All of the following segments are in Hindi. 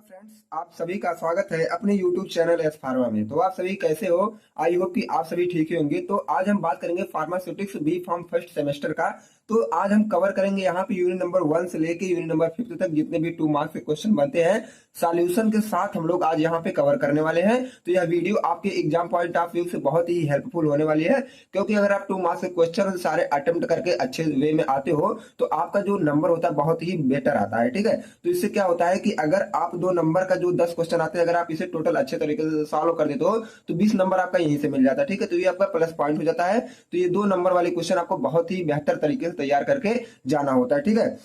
फ्रेंड्स, आप सभी का स्वागत है अपने YouTube चैनल एस फार्मा में। तो आप सभी कैसे हो? आई होप कि आप सभी ठीक ही होंगे। तो आज हम बात करेंगे pharmaceutics B pharm first semester का। तो आज हम कवर करेंगे यहाँ पे यूनिट नंबर 1 से लेके यूनिट नंबर 5 तक जितने भी 2 मार्क्स के क्वेश्चन बनते हैं सॉल्यूशन के साथ हम लोग आज यहाँ पे कवर करने वाले हैं। तो यह वीडियो आपके एग्जाम पॉइंट ऑफ व्यू से बहुत ही हेल्पफुल होने वाली है, क्योंकि अगर आप 2 मार्क्स के क्वेश्चन सारे अटेम्प्ट करके अच्छे वे में आते हो तो आपका जो नंबर होता है बहुत ही बेटर आता है। ठीक है, तो इससे क्या होता है कि अगर आप 2 नंबर का जो 10 क्वेश्चन आते हैं, अगर आप इसे टोटल अच्छे तरीके से सॉल्व कर देते हो तो 20 नंबर आपका यहीं से मिल जाता है। ठीक है, तो ये आपका प्लस पॉइंट हो जाता है। तो ये 2 नंबर वाले क्वेश्चन आपको बहुत ही बेहतर तरीके से तैयार करके जाना होता है। ठीक है,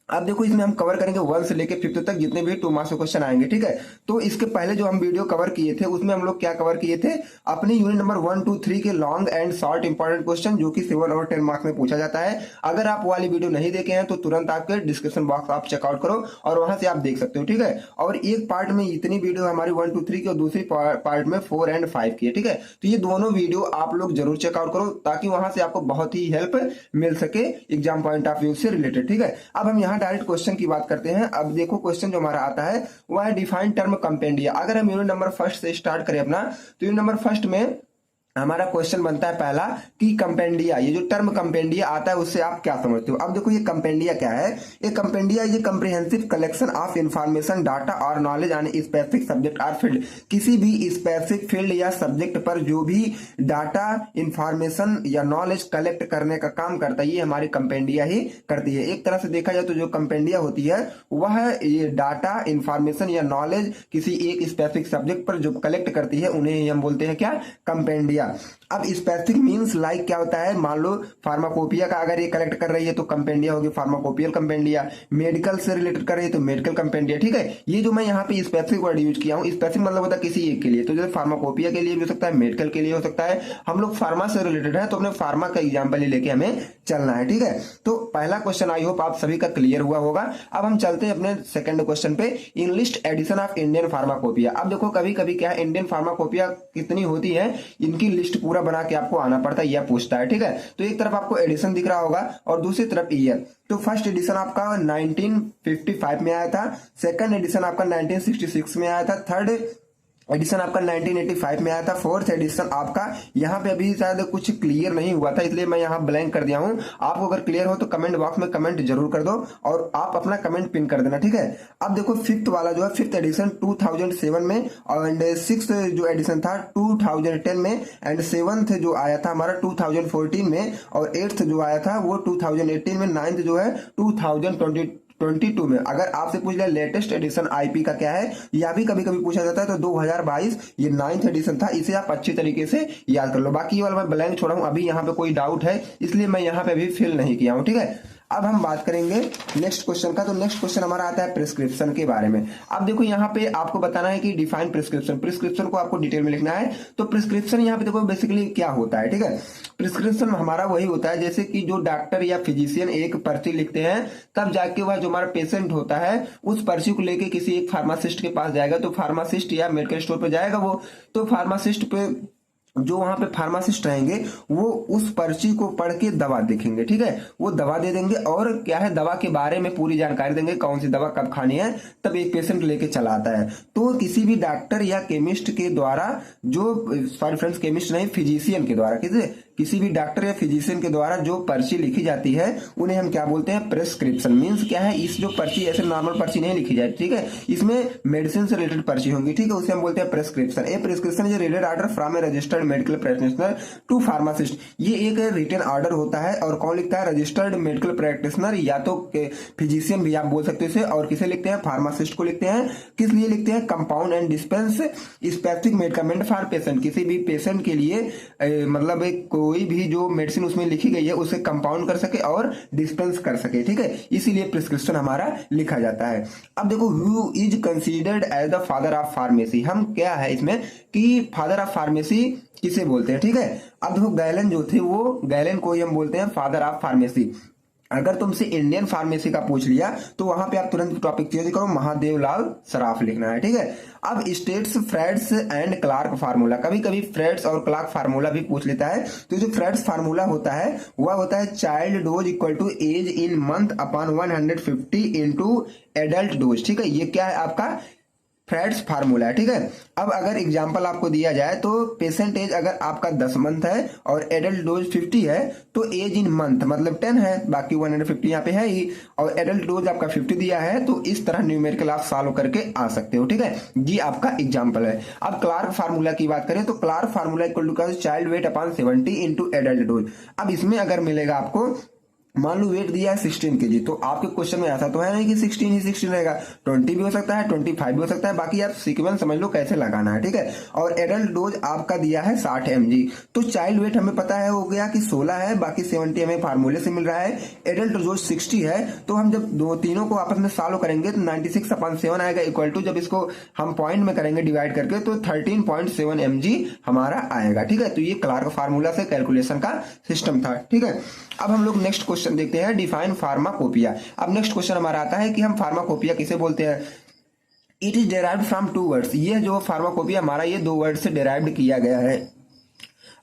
अब देखो इसमें हम कवर करेंगे 1 से लेके 5 तक जितने भी 2 मार्क्स के क्वेश्चन आएंगे। ठीक है, तो इसके पहले जो हम वीडियो कवर किए थे उसमें हम लोग क्या कवर किए थे, अपनी यूनिट नंबर 1, 2, 3 के long and short important question जो कि 7 और 10 मार्क्स में पूछा जाता है। अगर आप वाली वीडियो नहीं देखे हैं तो तुरंत आपके डिस्क्रिप्शन बॉक्स आप चेकआउट करो और वहां से आप देख सकते हो। ठीक है, और एक पार्ट में इतनी वीडियो हमारी 1, 2, 3 की और दूसरी पार्ट में 4 एंड 5 की है। ठीक है, तो ये दोनों वीडियो आप लोग जरूर चेकआउट करो ताकि वहां से आपको बहुत ही हेल्प मिल सके एग्जाम पॉइंट ऑफ व्यू से रिलेटेड। ठीक है, अब हम यहाँ डायरेक्ट क्वेश्चन की बात करते हैं। अब देखो क्वेश्चन जो हमारा आता है वह है डिफाइन टर्म कंपेंडिया। अगर हम यूनिट नंबर 1 से स्टार्ट करें अपना, तो यूनिट नंबर 1 में हमारा क्वेश्चन बनता है पहला कि कंपेंडिया, ये जो टर्म कंपेंडिया आता है उससे आप क्या समझते हो। अब देखो ये कंपेंडिया क्या है। ये कंपेंडिया ये comprehensive collection of information data और नॉलेज ऑन स्पेसिफिक सब्जेक्ट और फील्ड। किसी भी स्पेसिफिक फील्ड या सब्जेक्ट पर जो भी डाटा इंफॉर्मेशन या नॉलेज कलेक्ट करने का काम करता है ये हमारी कंपेंडिया ही करती है। एक तरह से देखा जाए तो जो कंपेंडिया होती है वह ये डाटा इंफॉर्मेशन या नॉलेज किसी एक स्पेसिफिक सब्जेक्ट पर जो कलेक्ट करती है उन्हें हम बोलते हैं क्या, कंपेंडिया। अब स्पेसिफिक मींस लाइक क्या होता है, मान लो फार्माकोपिया का अगर ये कलेक्ट कर रही है तो कंपेंडिया होगी फार्माकोपियल कंपेंडिया। मेडिकल से रिलेटेड कर रही है तो मेडिकल कंपेंडिया। ठीक है, ये जो मैं यहाँ पे स्पेसिफिक वर्ड यूज किया हूँ, स्पेसिफिक मतलब होता है किसी एक के लिए, तो जैसे फार्माकोपिया के लिए भी हो सकता है, मेडिकल के लिए हो सकता है। हम लोग फार्मा से रिलेटेड है तो अपने फार्मा का एग्जाम्पल ही लेके हमें चलना है। ठीक है, तो पहला क्वेश्चन आई होप आप सभी का क्लियर हुआ होगा। अब हम चलते हैं अपने सेकंड क्वेश्चन पे, English edition of Indian pharmacopoeia. अब देखो कभी कभी क्या है, इंडियन फार्माकोपिया कितनी होती है इनकी लिस्ट पूरा बना के आपको आना पड़ता है, यह पूछता है। ठीक है, तो एक तरफ आपको एडिशन दिख रहा होगा और दूसरी तरफ ईयर। तो फर्स्ट एडिशन आपका 1955 में आया था, सेकंड एडिशन आपका 1966 में आया था, थर्ड एडिशन आपका 1985 में आया था, फोर्थ एडिशन आपका यहाँ पे अभी शायद कुछ क्लियर नहीं हुआ था इसलिए मैं यहाँ ब्लैंक कर दिया हूँ। आपको अगर क्लियर हो तो कमेंट बॉक्स में कमेंट जरूर कर दो और आप अपना कमेंट पिन कर देना। ठीक है, अब देखो फिफ्थ वाला जो है, फिफ्थ एडिशन 2007 में एंड सिक्स जो एडिशन था 2010 में एंड सेवंथ जो आया था हमारा 2014 में और एट्थ जो आया था वो 2018 में, नाइन्थ जो है 2022 में। अगर आपसे पूछ लिया लेटेस्ट एडिशन आईपी का क्या है, यह भी कभी कभी पूछा जाता है, तो 2022 ये 9th एडिशन था। इसे आप अच्छी तरीके से याद कर लो। बाकी ये वाला मैं ब्लैंक छोड़ा हूं, अभी यहाँ पे कोई डाउट है इसलिए मैं यहाँ पे अभी फिल नहीं किया हूं। ठीक है, अब हम बात करेंगे नेक्स्ट क्वेश्चन का। तो नेक्स्ट क्वेश्चन हमारा आता है प्रिस्क्रिप्शन के बारे में। अब देखो यहाँ पे आपको बताना है कि डिफाइन प्रिस्क्रिप्शन, प्रिस्क्रिप्शन को आपको डिटेल में लिखना है। तो प्रिस्क्रिप्शन यहाँ पे देखो बेसिकली क्या होता है। ठीक है, प्रिस्क्रिप्शन हमारा वही होता है जैसे कि जो डॉक्टर या फिजिशियन एक पर्ची लिखते हैं तब जाके वह जो हमारा पेशेंट होता है उस पर्ची को लेके किसी एक फार्मासिस्ट के पास जाएगा, तो फार्मासिस्ट या मेडिकल स्टोर पे जाएगा वो, तो फार्मासिस्ट पे जो वहां पे फार्मासिस्ट रहेंगे वो उस पर्ची को पढ़ के दवा देखेंगे। ठीक है, वो दवा दे देंगे और क्या है दवा के बारे में पूरी जानकारी देंगे, कौन सी दवा कब खानी है, तब एक पेशेंट लेके चला आता है। तो किसी भी डॉक्टर या केमिस्ट के द्वारा जो, सॉरी फ्रेंड्स केमिस्ट नहीं, फिजिशियन के द्वारा, किसी भी डॉक्टर या फिजिशियन के द्वारा जो पर्ची लिखी जाती है उन्हें हम क्या बोलते हैं, प्रिस्क्रिप्शन। मींस क्या है, इस जो पर्ची ऐसे नॉर्मल पर्ची नहीं लिखी जाती, ठीक है, इसमें मेडिसिन से रिलेटेड पर्ची होंगी। ठीक है, उसे हम बोलते हैं prescription. A prescription is readed order from a registered medical practitioner to pharmacist. ये एक रिटन ऑर्डर होता है और कौन लिखता है, रजिस्टर्ड मेडिकल प्रैक्टिशनर, या तो फिजिशियन भी आप बोल सकते हो इसे, और किसे लिखते हैं, फार्मासिस्ट को लिखते हैं। किस लिए लिखते हैं, compound and dispense specific medicament for patient. किसी भी पेशेंट के लिए मतलब एक कोई भी जो मेडिसिन उसमें लिखी गई है उसे कंपाउंड कर सके और डिस्पेंस कर सके। ठीक है, इसीलिए प्रिस्क्रिप्शन हमारा लिखा जाता है। अब देखो who is considered as the father of pharmacy. हम क्या है इसमें कि फादर ऑफ फार्मेसी किसे बोलते हैं। ठीक है, अब देखो गैलन जो थे वो, गैलन को ही हम बोलते हैं फादर ऑफ फार्मेसी। अगर तुमसे इंडियन फार्मेसी का पूछ लिया तो वहां पे आप तुरंत टॉपिक चेंज करो, महादेव लाल सराफ लिखना है। ठीक है, अब states Fried's and Clark formula. कभी कभी फ्रेड्स और क्लार्क फार्मूला भी पूछ लेता है। तो जो फ्रेड्स फार्मूला होता है वह होता है child dose equal to age in month upon 150 into adult dose. ठीक है, ये क्या है आपका फ्रेड्स फार्मूला है, ठीक है। अब अगर एग्जांपल आपको दिया जाए तो पेशेंट एज अगर आपका 10 मंथ है और एडल्ट डोज 50 है तो एज इन मंथ मतलब 10 है, बाकी 150 यहाँ पे है ही, और एडल्ट डोज आपका 50 दिया है, तो इस तरह न्यूमेरिकल आप सॉल्व करके आ सकते हो, ठीक है। ये आपका एग्जाम्पल है। अब क्लार्क फार्मूला की बात करें तो Clark formula equal to child weight upon 70 into adult dose. अब इसमें अगर मिलेगा आपको, मान लो वेट दिया है 16 kg, तो आपके क्वेश्चन में ऐसा तो है नहीं कि 16 ही 16 रहेगा, 20 भी हो सकता है, 25 भी हो सकता है, बाकी आप सीक्वेंस समझ लो कैसे लगाना है, ठीक है। और एडल्ट डोज आपका दिया है 60 mg, तो चाइल्ड वेट हमें पता है हो गया कि 16 है, बाकी 70 हमें फार्मूले से मिल रहा है, एडल्ट डोज 60 है, तो हम जब दो तीनों को आपस में सॉल्व करेंगे तो 96/7 आएगा इक्वल टू, जब इसको हम पॉइंट में करेंगे डिवाइड करके तो 13.7 mg हमारा आएगा, ठीक है। तो ये क्लार्क फार्मूला से कैलकुलेशन का सिस्टम था, ठीक है। अब हम लोग नेक्स्ट क्वेश्चन देखते हैं, डिफाइन फार्माकोपिया। अब नेक्स्ट क्वेश्चन हमारा आता है कि हम फार्माकोपिया किसे बोलते हैं। It is derived from 2 words. ये जो फार्माकोपिया हमारा ये 2 वर्ड से डेराइव्ड किया गया है।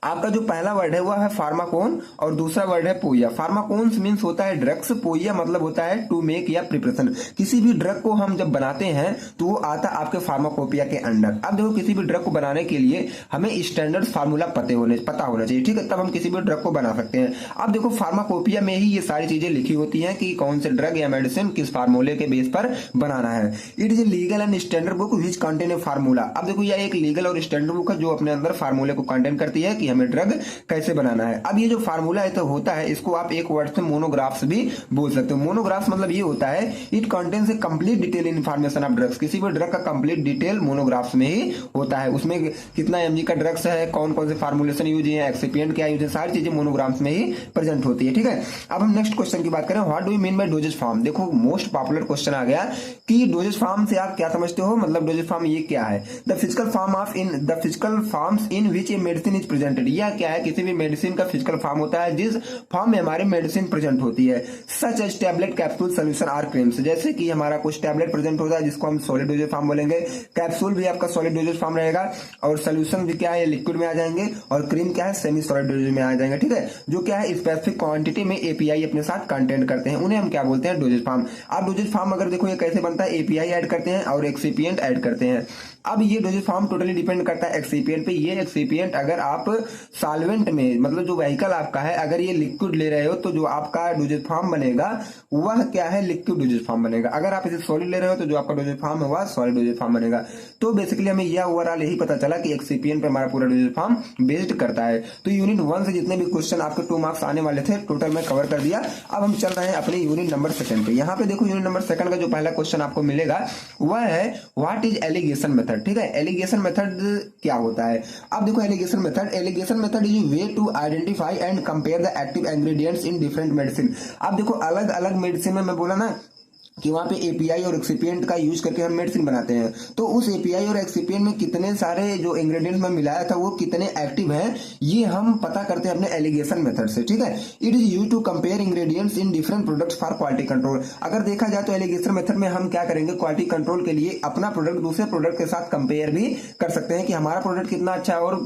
आपका जो पहला वर्ड है वह है फार्माकोन और दूसरा वर्ड है पोइया। फार्माकोन्स मीन्स होता है ड्रग्स, पोइया मतलब होता है टू मेक या प्रिपरेशन। किसी भी ड्रग को हम जब बनाते हैं तो वो आता है आपके फार्माकोपिया के अंडर। अब देखो किसी भी ड्रग को बनाने के लिए हमें स्टैंडर्ड फार्मूला पता होना चाहिए, ठीक है, तब हम किसी भी ड्रग को बना सकते हैं। अब देखो फार्माकोपिया में ही ये सारी चीजें लिखी होती हैं कि कौन से ड्रग या मेडिसिन किस फार्मूले के बेस पर बनाना है। It is a legal and standard book which contain a formula. अब देखो यह एक लीगल और स्टैंडर्ड बुक है जो अपने अंदर फार्मूले को कंटेन करती है कि हमें ड्रग कैसे बनाना है। अब ये जो फार्मूला है तो होता है, इसको आप एक वर्ड से मोनोग्राफ्स भी बोल सकते हो। मोनोग्राफ्स मतलब ये होता है it contains A complete detail information of drugs. किसी भी ड्रग का कंप्लीट डिटेल मोनोग्राफ्स में ही होता है। उसमें कितना एमजी का ड्रग्स है, कौन कौन से फार्मूलेशन यूज है, एक्सिपिएंट क्या यूज है, सारी चीजें मोनोग्राफ्स में ही प्रेजेंट होती है, ठीक है। अब हम नेक्स्ट क्वेश्चन की बात करें, what do you mean by doses form. देखो मोस्ट पॉपुलर क्वेश्चन आ गया कि डोजेज फॉर्म से आप क्या समझते हो, मतलब डोजेज फॉर्म ये क्या है। The physical forms in which a medicine is presented. यह क्या है, किसी भी मेडिसिन का फिजिकल फॉर्म होता है जिस फॉर्म में हमारी मेडिसिन प्रेजेंट होती है। Such as tablet, capsule, solution or creams. जैसे कि हमारा कुछ टैबलेट प्रेजेंट होता है जिसको हम सॉलिड डोजेज फॉर्म बोलेंगे, कैप्सूल भी आपका सॉलिड डोजेज फॉर्म रहेगा, और सोल्यूशन भी क्या है लिक्विड में आ जाएंगे, और क्रीम क्या है सेमी सॉलिड डोजेज में आ जाएंगे, ठीक है, जो क्या है स्पेसिफिक क्वांटिटी में एपीआई अपने साथ कंटेंट करते हैं, उन्हें हम क्या बोलते हैं डोजेज फॉर्म। अब डोजेज फॉर्म अगर देखो ये कैसे बनता है, एपीआई ऐड करते हैं और एक्सिपिएंट ऐड करते हैं। अब ये डोजेज फॉर्म टोटली डिपेंड करता है एक्सिपिएंट पे। ये एक्सिपिएंट अगर आप सॉल्वेंट में, मतलब जो व्हीकल आपका है, अगर ये लिक्विड ले रहे हो तो जो आपका डोजेज फॉर्म बनेगा वह क्या है, लिक्विड डोजेज फॉर्म बनेगा। अगर आप इसे सॉलिड ले रहे हो तो जो आपका डोजेज फॉर्म है वह सॉलिड डोजेज फॉर्म बनेगा। तो बेसिकली हमें यह ओवरऑल यही पता चला कि एक्सिपिएंट पे हमारा पूरा डोजेज फॉर्म बेस्ड करता है। तो यूनिट 1 से जितने भी क्वेश्चन आपके 2 मार्क्स आने वाले थे टोटल में कवर कर दिया। अब हम चल रहे हैं अपने यूनिट नंबर 2 पे। यहाँ पे देखो यूनिट नंबर 2 का जो पहला क्वेश्चन आपको मिलेगा वह है व्हाट इज एलिगेशन मेथड, ठीक है। एलिगेशन मेथड क्या होता है। अब देखो alligation method is way to identify and compare the active ingredients in different medicine. अब देखो अलग अलग मेडिसिन में मैं बोला ना कि वहां पे एपीआई और एक्सिपिएंट का यूज करके हम मेडिसिन बनाते हैं, तो उस एपीआई और एक्सिपिएंट में कितने सारे जो इंग्रेडिएंट्स में मिलाया था वो कितने एक्टिव हैं, ये हम पता करते हैं अपने एलिगेशन मेथड से, ठीक है। It is use to compare ingredients in different products for quality control. अगर देखा जाए तो एलिगेशन मेथड में हम क्या करेंगे, क्वालिटी कंट्रोल के लिए अपना प्रोडक्ट दूसरे प्रोडक्ट के साथ कंपेयर भी कर सकते हैं कि हमारा प्रोडक्ट कितना अच्छा है और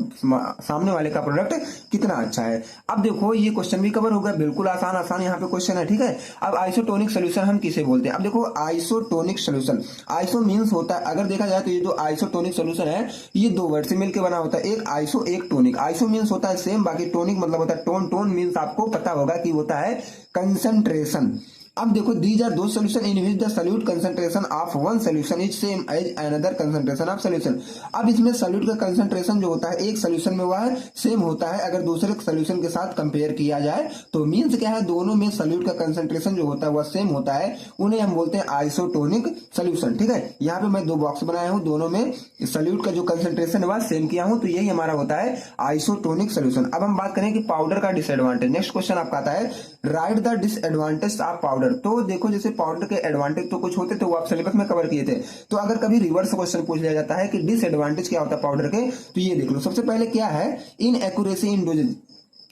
सामने वाले का प्रोडक्ट कितना अच्छा है। अब देखो ये क्वेश्चन भी कवर हो गया, बिल्कुल आसान यहाँ पे क्वेश्चन है, ठीक है। अब आइसोटोनिक सोल्यूशन हम किसे बोलते हैं। अब देखो आइसोटोनिक सोल्यूशन, आइसो मींस होता है, अगर देखा जाए तो ये जो आइसोटोनिक सोल्यूशन है ये 2 वर्ड से मिलकर बना होता है, एक आइसो एक टोनिक। आइसो मींस होता है सेम, बाकी टोनिक मतलब होता है टोन। टोन मींस आपको पता होगा कि होता है कंसंट्रेशन। अब देखो दीज आर दो solution in which the solute concentration of one solution is same as another concentration of solution. अब इसमें सॉल्यूट का कंसंट्रेशन जो होता है एक सोल्यूशन में वह सेम होता है, अगर दूसरे सोल्यूशन के साथ कंपेयर किया जाए तो मींस क्या है, दोनों में सॉल्यूट का कंसंट्रेशन जो होता है वह सेम होता है, उन्हें हम बोलते हैं आइसोटोनिक सोल्यूशन, ठीक है। यहाँ पे मैं 2 बॉक्स बनाया हूं, दोनों में सॉल्यूट का जो कंसंट्रेशन है वह सेम किया हूं, तो यही हमारा होता है आइसोटोनिक सोल्यूशन। अब हम बात करें कि पाउडर का डिसएडवांटेज। नेक्स्ट क्वेश्चन आपका आता है right the disadvantage of powder. तो देखो जैसे पाउडर के एडवांटेज तो कुछ होते थे वो आप सिलेबस में कवर किए थे, तो अगर कभी रिवर्स क्वेश्चन पूछ लिया जाता है कि डिसएडवांटेज क्या होता है पाउडर के, तो ये देख लो। सबसे पहले क्या है, इनएक्यूरेसी इन डोजेज।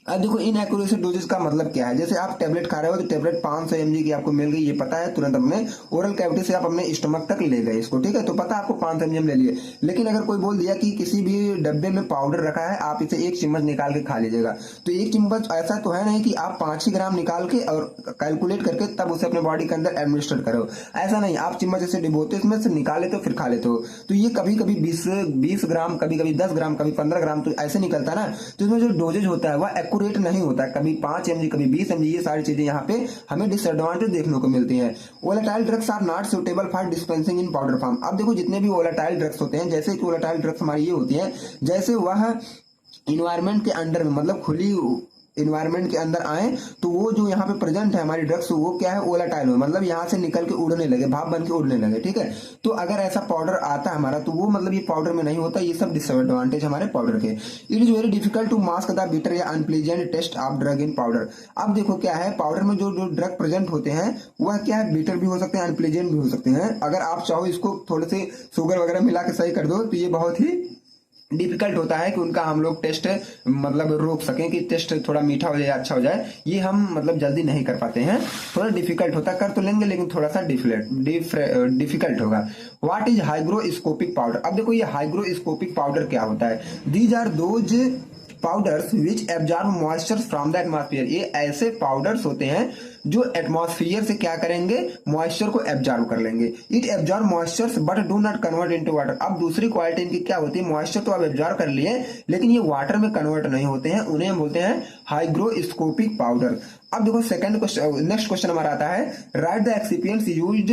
अब देखो इनएक्यूरेसी डोजेस का मतलब क्या है। जैसे आप टेबलेट खा रहे हो तो टेबलेट 500 mg की आपको मिल गई, ये पता है, तुरंत अपने ओरल कैविटी से आप अपने स्टमक तक ले गए इसको, ठीक है, तो पता है आपको 500 mg ले लिए। लेकिन अगर कोई बोल दिया कि किसी भी डब्बे में पाउडर रखा है, आप इसे 1 चम्मच निकाल के खा लीजिएगा, तो 1 चम्मच ऐसा तो है नहीं कि आप 5 ग्राम निकाल के और कैलकुलेट करके तब उसे अपने बॉडी के अंदर एडमिनिस्टर करो। ऐसा नहीं, आप चम्मच ऐसे डिबोते इसमें से निकाल लेते हो फिर खा लेते हो। तो ये कभी कभी 20 ग्राम, कभी कभी 10 ग्राम, कभी 15 ग्राम, तो ऐसे निकलता है ना। तो इसमें जो डोजेज होता है वह एक्यूरेट नहीं होता है, कभी 5 mg, कभी 20 mg। ये सारी चीजें यहाँ पे हमें डिसएडवांटेज देखने को मिलती हैं। Volatile drugs are not suitable for dispensing in powder form. अब देखो जितने भी वोलेटाइल ड्रग्स होते हैं, जैसे कि वोलेटाइल ड्रग्स हमारी ये होती है, जैसे वह इन्वायरमेंट के अंडर में, मतलब खुली इन्वायरमेंट के अंदर आए तो वो जो यहाँ पे प्रेजेंट है हमारी ड्रग्स, वो क्या है, वोलेटाइल हो, मतलब यहाँ से निकल के उड़ने लगे, भाप बन के उड़ने लगे, ठीक है। तो अगर ऐसा पाउडर आता है हमारा, तो वो मतलब ये पाउडर में नहीं होता। ये सब डिसएडवांटेज हमारे पाउडर के। It is very difficult to mask the bitter या unpleasant taste of drug in powder. अब देखो क्या है, पाउडर में जो जो ड्रग प्रेजेंट होते हैं वह क्या है, बिटर भी हो सकते हैं, अनप्लीजेंट भी हो सकते हैं। अगर आप चाहो इसको थोड़े से शुगर वगैरह मिला के सही कर दो तो ये बहुत ही डिफिकल्ट होता है कि उनका हम लोग टेस्ट मतलब रोक सकें, कि टेस्ट थोड़ा मीठा हो जाए, अच्छा हो जाए, ये हम मतलब जल्दी नहीं कर पाते हैं। थोड़ा डिफिकल्ट होता है, कर तो लेंगे लेकिन थोड़ा सा डिफिकल्ट होगा। What is hygroscopic powder. अब देखो ये हाइग्रोस्कोपिक पाउडर क्या होता है। These are those powders which absorb moisture from the atmosphere. ये ऐसे पाउडर्स होते हैं जो एटमॉस्फेयर से क्या करेंगे, मॉइस्चर को एब्जॉर्ब कर लेंगे। It absorb moisture but do not convert into water. अब दूसरी क्वालिटी इनकी क्या होती है, मॉइस्चर तो अब एब्जॉर्ब कर लिए लेकिन ये वाटर में कन्वर्ट नहीं होते हैं, उन्हें हम बोलते हैं हाइग्रोस्कोपिक पाउडर। अब देखो सेकंड क्वेश्चन, नेक्स्ट क्वेश्चन हमारा आता है, right the excipients used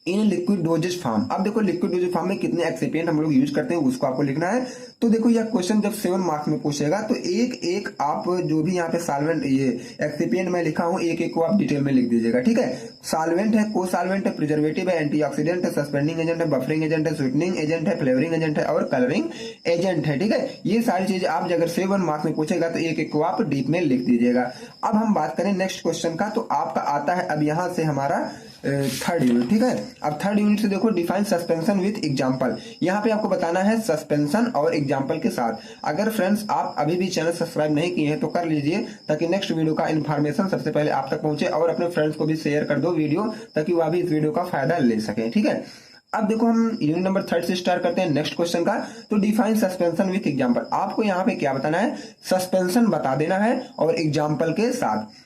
in liquid doses form. अब देखो लिक्विड डोजेज फॉर्म में कितने एक्सिपिएंट हम लोग यूज करते हैं उसको आपको लिखना है। तो देखो यह क्वेश्चन जब 7 मार्क्स में पूछेगा तो एक एक आप जो भी यहाँ पे सॉल्वेंट, ये एक्सिपिएंट मैं लिखा हूँ, एक एक को आप डिटेल में लिख दीजिएगा, ठीक है। सॉल्वेंट है, को सॉल्वेंट है, प्रिजर्वेटिव है, एंटीऑक्सीडेंट है, सस्पेंडिंग एजेंट है, बफरिंग एजेंट है, स्वीटनिंग एजेंट है, फ्लेवरिंग एजेंट है और कलरिंग एजेंट है, ठीक है। ये सारी चीज आप अगर 7 मार्क्स में पूछेगा तो एक एक को आप डीप में लिख दीजिएगा। अब हम बात करें नेक्स्ट क्वेश्चन का, तो आपका आता है अब यहाँ से हमारा थर्ड यूनिट, ठीक है। अब थर्ड यूनिट से देखो, डिफाइन सस्पेंशन विथ एग्जांपल। यहाँ पे आपको बताना है सस्पेंशन और एग्जांपल के साथ। अगर फ्रेंड्स आप अभी भी चैनल सब्सक्राइब नहीं किए हैं तो कर लीजिए, ताकि नेक्स्ट वीडियो का इन्फॉर्मेशन सबसे पहले आप तक पहुंचे, और अपने फ्रेंड्स को भी शेयर कर दो वीडियो, ताकि वह भी इस वीडियो का फायदा ले सके, ठीक है। अब देखो हम यूनिट नंबर 3 से स्टार्ट करते हैं नेक्स्ट क्वेश्चन का। तो डिफाइन सस्पेंशन विथ एग्जांपल। आपको यहाँ पे क्या बताना है, सस्पेंशन बता देना है और एग्जांपल के साथ।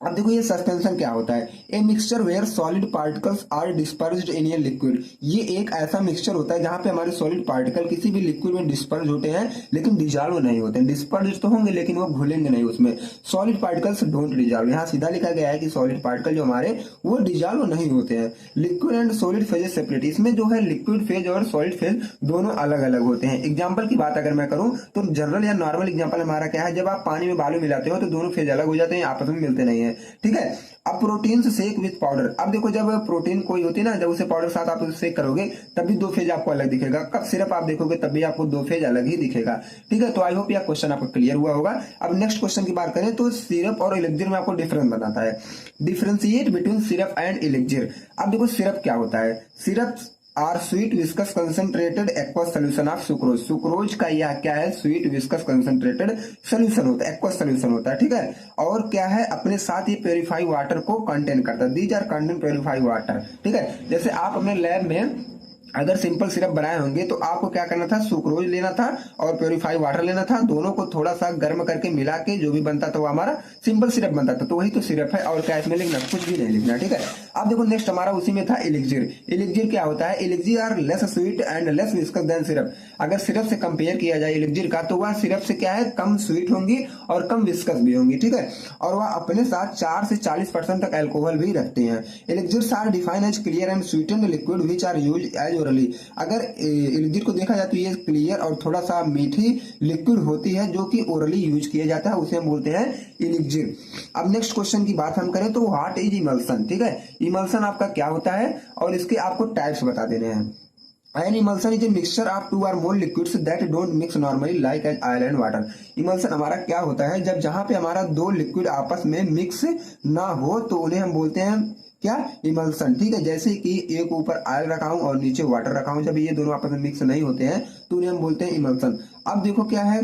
अब देखो ये सस्पेंशन क्या होता है, a mixture where solid particles are dispersed in a liquid. ये एक ऐसा मिक्सचर होता है जहां पे हमारे सॉलिड पार्टिकल किसी भी लिक्विड में डिस्पर्स होते हैं लेकिन डिजॉल्व नहीं होते हैं। डिस्पर्स तो होंगे लेकिन वो घुलेंगे नहीं उसमें। Solid particles don't dissolve. यहाँ सीधा लिखा गया है कि सॉलिड पार्टिकल जो हमारे वो डिजॉल्व नहीं होते हैं। Liquid and solid phases separate. इसमें जो है लिक्विड फेज और सॉलिड फेज दोनों अलग अलग होते हैं। एग्जाम्पल की बात अगर मैं करूं तो जनरल या नॉर्मल एग्जाम्पल हमारा क्या है, जब आप पानी में बालू मिलाते हो तो दोनों फेज अलग हो जाते हैं, आपस में मिलते नहीं है, ठीक है। अब प्रोटीन शेक विथ पाउडर। अब देखो जब प्रोटीन कोई होती है ना, जब उसे पाउडर साथ आप शेक करोगे तब भी 2 फेज आपको अलग दिखेगा। कब सिर्फ आप देखोगे तब भी आपको 2 फेज अलग ही दिखेगा, ठीक है। तो आई होप यह क्वेश्चन आपको क्लियर हुआ होगा। अब नेक्स्ट क्वेश्चन की बात करें तो सिरप और इलेक्जिर में आपको डिफरेंस बताता है। Differentiate between syrup and elixir. अब देखो सिरप क्या होता है, syrup are sweet viscous concentrated aqueous solution of sucrose. Sucrose का यह क्या है, स्वीट विस्कस कंसंट्रेटेड सोल्यूशन होता है, एक्वस सोल्यूशन होता है, ठीक है। और क्या है, अपने साथ ये प्योरीफाई वाटर को कंटेन करता है। These are contain purify water, ठीक है। जैसे आप अपने लैब में अगर सिंपल सिरप बनाए होंगे तो आपको क्या करना था, सुक्रोज लेना था और प्योरीफाई वाटर लेना था, दोनों को थोड़ा सा गर्म करके मिला के जो भी बनता था वो हमारा सिंपल सिरप बनता था। तो वही तो सिरप है, और क्या इसमें लिखना, कुछ भी नहीं लिखना, ठीक है। अब देखो नेक्स्ट हमारा उसी में था इलेक्जिर। इलेक्जिर क्या होता है, elixir are less sweet and less viscous than syrup. अगर सिरप से कंपेयर किया जाए इलेक्जिर का तो वह सिरप से क्या है, कम स्वीट होंगी और कम विस्कस भी होंगी, ठीक है। और वह अपने साथ 4 से 40% तक अल्कोहल भी रखते हैं। Elixirs are defined as clear and sweetened liquid which are use as orally. अगर इलेक्जिर को देखा जाए तो ये क्लियर और थोड़ा सा मीठी लिक्विड होती है जो कि ओरली यूज किया जाता है, उसे हम बोलते हैं इलेक्जिर। अब नेक्स्ट क्वेश्चन की बात हम करें तो व्हाट इज इमल्सन, ठीक है। इमल्सन आपका क्या होता है और इसके आपको टाइप्स बता देने हैं। An emulsion is a mixture of 2 or more liquids that don't mix normally like as oil and water. Emulsion हमारा क्या होता है, जब जहां पे हमारा 2 लिक्विड आपस में मिक्स ना हो तो उन्हें हम बोलते हैं क्या, इमल्सन, ठीक है। जैसे कि एक ऊपर ऑयल रखा हूं और नीचे वाटर रखा हूं, जब ये दोनों आपस में मिक्स नहीं होते हैं तो उन्हें हम बोलते हैं इमल्सन। अब देखो क्या है,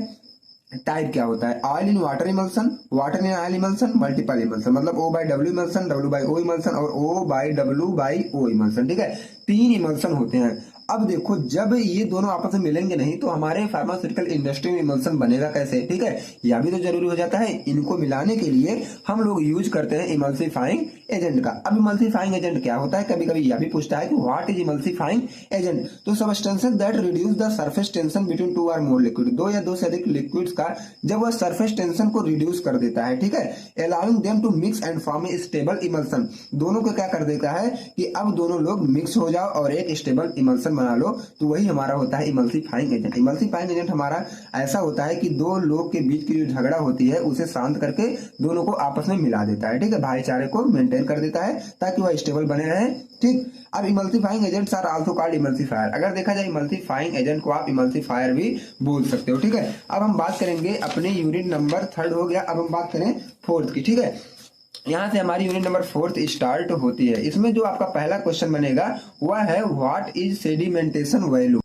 टाइप क्या होता है, oil in water emulsion, water in oil emulsion, multiple emulsion, मतलब O by W emulsion, W by O emulsion और O by W by O emulsion. ठीक है, 3 इमल्सन होते हैं। अब देखो जब ये दोनों आपस में मिलेंगे नहीं तो हमारे फार्मास्यूटिकल इंडस्ट्री में इमल्सन बनेगा कैसे। ठीक है, यह भी तो जरूरी हो जाता है। इनको मिलाने के लिए हम लोग यूज करते हैं इमल्सिफाइंग एजेंट का। अब इमल्सिफाइंग एजेंट क्या होता है, कभी कभी यह भी पूछता है कि व्हाट इज इमल्सिफाइंग एजेंट। तो substances that reduce the surface tension between 2 और मोर लिक्विड, 2 या 2 से अधिक लिक्विड्स का जब वह सरफेस टेंशन को रिड्यूस कर देता है। ठीक है, allowing them to mix and form a stable emulsion, दोनों को क्या कर देता है कि अब दोनों लोग मिक्स हो जाओ और एक स्टेबल इमल्सन बना लो, तो वही हमारा होता है इमल्सिफाइंग एजेंट। इमल्सिफाइंग एजेंट हमारा ऐसा होता है कि दो लोग के बीच की जो झगड़ा होती है उसे शांत करके दोनों को आपस में मिला देता है। ठीक है, भाईचारे को मेंटेन कर देता है ताकि वह स्टेबल बने रहे। ठीक, अब emulsifying agents are also called emulsifier. अगर देखा जाए इमल्सिफाइंग एजेंट को आप इमल्सिफायर भी बोल सकते हो। ठीक है, अब हम बात करेंगे अपने यूनिट नंबर 3 हो गया, अब हम बात करें 4th की। ठीक है, यहां से हमारी यूनिट नंबर 4th स्टार्ट होती है। इसमें जो आपका पहला क्वेश्चन बनेगा वह है व्हाट इज सेडिमेंटेशन वैल्यू।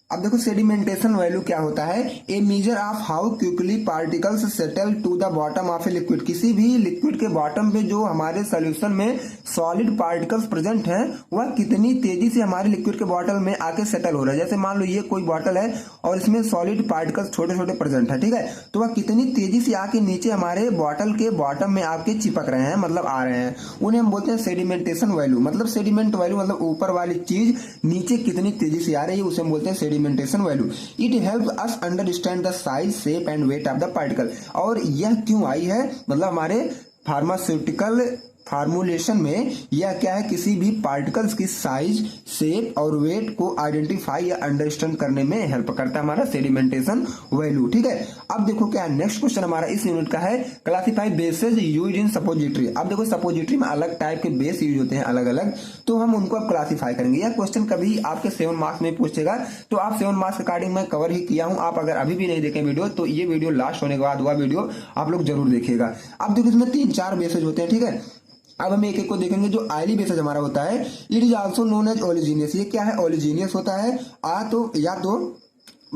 अब देखो सेडिमेंटेशन वैल्यू क्या होता है, a measure of how quickly particles settle to the bottom of a liquid. किसी भी लिक्विड के बॉटम पे जो हमारे सोल्यूशन में सॉलिड पार्टिकल्स प्रेजेंट हैं वह कितनी तेजी से हमारे लिक्विड के बॉटल में आके सेटल हो रहा है। जैसे मान लो ये कोई बॉटल है और इसमें सॉलिड पार्टिकल्स छोटे छोटे प्रेजेंट है। ठीक है, तो वह कितनी तेजी से आके नीचे हमारे बॉटल के बॉटम में आके चिपक रहे हैं, मतलब आ रहे हैं, उन्हें हम बोलते हैं सेडिमेंटेशन वैल्यू। मतलब सेडिमेंट वैल्यू मतलब ऊपर वाली चीज नीचे कितनी तेजी से आ रही है उसे हम बोलते हैं sedimentation value. It helps us understand the size, shape and weight of the particle. और यह क्यों आई है, मतलब हमारे फार्मास्यूटिकल फार्मूलेशन में यह क्या है, किसी भी पार्टिकल्स की साइज, शेप और वेट को आइडेंटिफाई या अंडरस्टैंड करने में हेल्प करता है हमारा सेडिमेंटेशन वैल्यू। ठीक है, अब देखो क्या नेक्स्ट क्वेश्चन हमारा इस यूनिट का है, classify bases use in suppository. अब देखो सपोजिटरी में अलग टाइप के बेस यूज होते हैं अलग अलग, तो हम उनको अब क्लासिफाई करेंगे। यह क्वेश्चन कभी आपके 7 मार्क्स में पूछेगा, तो आप 7 मार्क्स के अकॉर्डिंग मैं कवर ही किया हूं। आप अगर अभी भी नहीं देखें वीडियो तो ये वीडियो लास्ट होने के बाद वह वीडियो आप लोग जरूर देखिएगा। अब देखो इसमें 3-4 बेसेज होते हैं। ठीक है, अब हम एक एक को देखेंगे। जो आयली बेसिस हमारा होता है, it is also known as oleaginous. ये क्या है, ओलिजीनियस होता है, या तो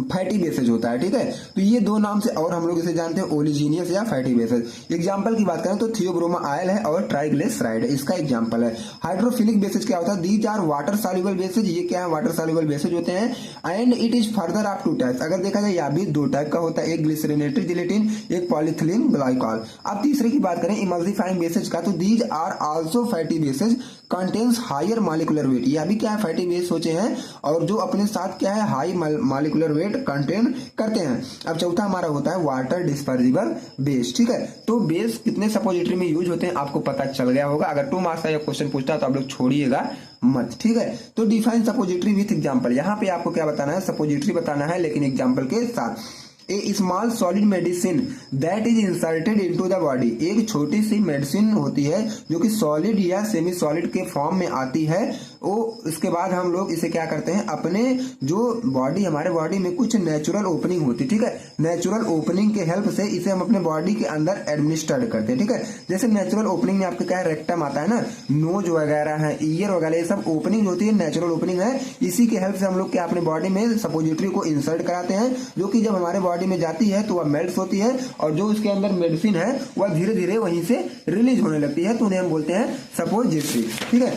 फैटी बेसिस होता है। ठीक है, तो ये 2 नाम से और हम लोग इसे जानते हैं, ओलिजीनियस या फैटी बेसिस। एग्जांपल की बात करें तो थियोब्रोमा आयल है और ट्राइग्लिसराइड है, इसका एग्जांपल है। हाइड्रोफिलिक बेसिस क्या होता है, these are water soluble bases. ये क्या है, वाटर सॉल्युबल बेसिस होते हैं। And it is further of 2 types. अगर देखा जाए यह भी 2 टाइप का होता है, एक ग्लिसरीनेटेड जिलेटिन, एक पॉलीथिलीन ग्लाइकॉल। अब तीसरे की बात करें इमल्सिफाइंग बेसिस का, तो these are also fatty bases contains higher molecular weight. यह भी क्या है, फैटी बेस सोचे हैं और जो अपने साथ क्या है, हाई मॉलिक्यूलर वेट कंटेन करते हैं। अब चौथा हमारा होता है वाटर डिस्पर्सिबल बेस। ठीक है, तो बेस कितने सपोजिटरी में यूज होते हैं आपको पता चल गया होगा। अगर 2 मार्क्स का यह क्वेश्चन पूछता है तो आप लोग छोड़िएगा मत। ठीक है, तो डिफाइन सपोजिटरी विथ एग्जांपल। यहाँ पे आपको क्या बताना है, सपोजिटरी बताना है लेकिन एग्जांपल के साथ। A small solid medicine that is inserted into the body. एक छोटी सी मेडिसिन होती है जो कि सॉलिड या सेमी सॉलिड के फॉर्म में आती है। वो इसके बाद हम लोग इसे क्या करते हैं, अपने जो बॉडी, हमारे बॉडी में कुछ नेचुरल ओपनिंग होती है। ठीक है, नेचुरल ओपनिंग के हेल्प से इसे हम अपने बॉडी के अंदर एडमिनिस्टर्ड करते हैं। ठीक है, जैसे नेचुरल ओपनिंग में आपका क्या है, रेक्टम आता है ना, नोज वगैरह है, ईयर वगैरह, ये सब ओपनिंग होती है, नेचुरल ओपनिंग है। इसी के हेल्प से हम लोग क्या अपने बॉडी में सपोजिटरी को इंसर्ट कराते हैं, जो कि जब हमारे बॉडी में जाती है तो वह मेल्ट होती है और जो उसके अंदर मेडिसिन है वह धीरे धीरे वहीं से रिलीज होने लगती है, तो उन्हें हम बोलते हैं सपोजिटरी। ठीक है,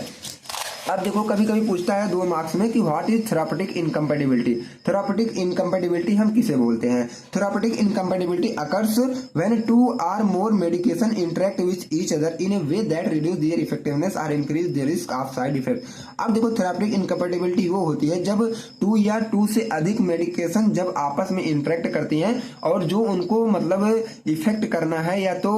अब देखो कभी कभी पूछता है 2 मार्क्स में कि what is therapeutic incompatibility. Therapeutic incompatibility हम किसे बोलते हैं, therapeutic incompatibility occurs when 2 or more medication interact with each other in a way that reduce their effectiveness और increase their risk of side effect. अब देखो थेरापेटिक इनकम्पैटिबिलिटी वो होती है जब 2 या 2 से अधिक मेडिकेशन जब आपस में इंटरेक्ट करती हैं और जो उनको मतलब इफेक्ट करना है या तो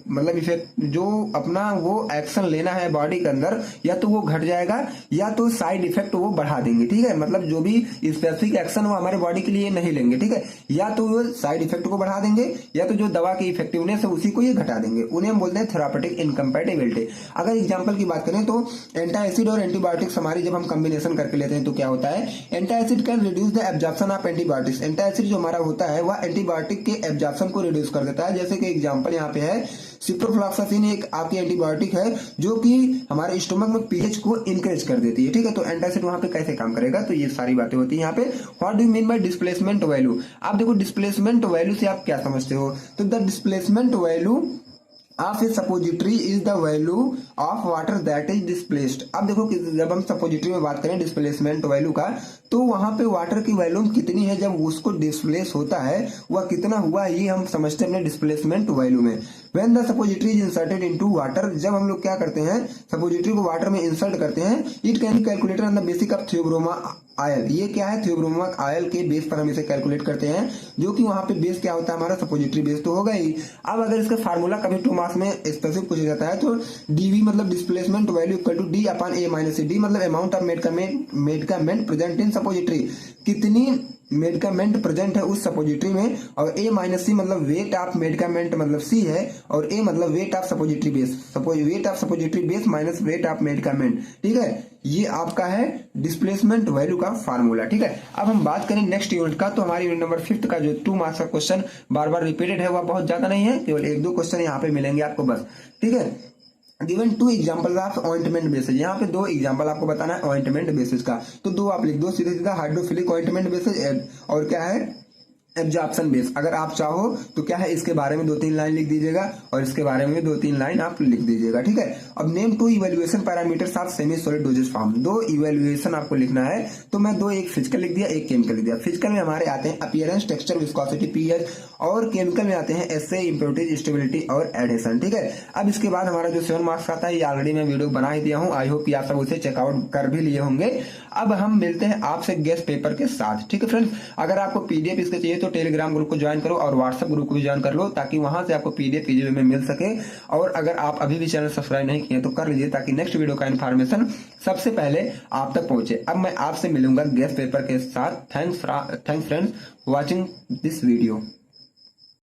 मतलब इफेक्ट जो अपना वो एक्शन लेना है बॉडी के अंदर, या तो वो घट जाएगा या तो साइड इफेक्ट वो बढ़ा देंगे। ठीक है, मतलब जो भी स्पेसिफिक एक्शन वो हमारे बॉडी के लिए नहीं लेंगे। ठीक है, या तो वो साइड इफेक्ट को बढ़ा देंगे या तो जो दवा की इफेक्टिवनेस है उसी को ये घटा देंगे, उन्हें हम बोलते हैं थेरापेटिक इनकम्पैटिबिलिटी। अगर एग्जांपल की बात करें तो एंटी एसिड और एंटीबायोटिक्स हमारी जब हम कॉम्बिनेशन करके लेते हैं तो क्या होता है, anti acid can reduce the absorption of antibiotics. Anti acid जो हमारा होता है वह एंटीबायोटिक के एब्जॉर्प्शन को रिड्यूस कर देता है। जैसे कि एग्जांपल यहाँ पे है सिप्रोफ्लॉक्सासिन एक आपकी एंटीबायोटिक है जो कि हमारे स्टोमक में पीएच को इंक्रीज कर देती है, ठीक है। तो एंटासिड वहां पे कैसे काम करेगा, तो ये सारी बातें होती है यहाँ पे। What do you mean by displacement value? आप देखो डिस्प्लेसमेंट वैल्यू से आप क्या समझते हो, तो the displacement value of A suppository is the value of water that is displaced. अब देखो कि जब हम सपोजिटरी में बात करें डिस्प्लेसमेंट वैल्यू का, तो वहां पे वाटर की वैल्यूम कितनी है जब उसको डिस्प्लेस होता है, वह कितना हुआ, ये हम समझते हैं अपने डिस्प्लेसमेंट वैल्यू में। When the suppository is inserted into water, जब हम लोग क्या करते हैं सपोजिटरी को वाटर में इंसर्ट करते हैं, it can be calculated on the basic of Theobroma oil. ये क्या है, थियोब्रोमा आयल के बेस पर हम इसे कैलकुलेट करते हैं, जो कि वहां पे बेस क्या होता है हमारा सपोजिटरी बेस तो होगा ही। अब अगर इसका फार्मूला कभी 2 मार्क्स में स्पेसिफिक पूछा जाता है तो डीवी मतलब displacement value equal to D upon A minus C. D मतलब amount of medicament present in suppository, कितनी मेडिकामेंट प्रेजेंट है उस सपोजिटरी में, और ए माइनस सी मतलब वेट ऑफ मेडिकामेंट मतलब सी है, और ए मतलब weight of suppository base, weight of suppository base minus weight of medicament, ठीक है। ये आपका है डिस्प्लेसमेंट वैल्यू का फार्मूला, ठीक है। अब हम बात करें नेक्स्ट यूनिट का, तो हमारी यूनिट नंबर 5 का जो 2 मार्क्स का क्वेश्चन बार बार रिपीटेड है, वह बहुत ज्यादा नहीं है, केवल 1-2 क्वेश्चन यहाँ पे मिलेंगे आपको बस, ठीक है। Given 2 example of ointment basis, यहाँ पे 2 एग्जाम्पल आपको बताना है ऑइंटमेंट बेसिस का, तो 2 आप लिख दो सीधे सीधा, हाइड्रोफिलिक ऑइंटमेंट बेसिस और क्या है एब्जॉर्प्शन बेस। अगर आप चाहो तो क्या है इसके बारे में 2-3 लाइन लिख दीजिएगा और इसके बारे में भी 2-3 लाइन आप लिख दीजिएगा, ठीक है। अब name 2 evaluation parameters of semi solid doses form, 2 evaluation आपको लिखना है, तो मैं 2, एक फिजिकल लिख दिया, एक केमिकल लिख दिया। फिजिकल में हमारे आते हैं अपीयरेंस, टेक्सचर, विस्कोसिटी, पीएच, और केमिकल में आते हैं एसए, इम्प्योरिटीज, स्टेबिलिटी और एडेशन, ठीक है। अब इसके बाद हमारा जो 7 मार्क्स आता है, ये ऑलरेडी मैं वीडियो बना ही दिया हूँ, आई होप कि आप सब उसे चेकआउट कर भी लिए होंगे। अब हम मिलते हैं आपसे गेस्ट पेपर के साथ, ठीक है फ्रेंड्स। अगर आपको पीडीएफ इसके चाहिए तो टेलीग्राम ग्रुप को ज्वाइन करो और व्हाट्सएप ग्रुप को भी ज्वाइन कर लो, ताकि वहां से आपको पीडीएफ पीजीबी में मिल सके। और अगर आप अभी भी चैनल सब्सक्राइब नहीं किए तो कर लीजिए, ताकि नेक्स्ट वीडियो का इन्फॉर्मेशन सबसे पहले आप तक पहुंचे। अब मैं आपसे मिलूंगा गेस्ट पेपर के साथ। Thanks friends watching this video.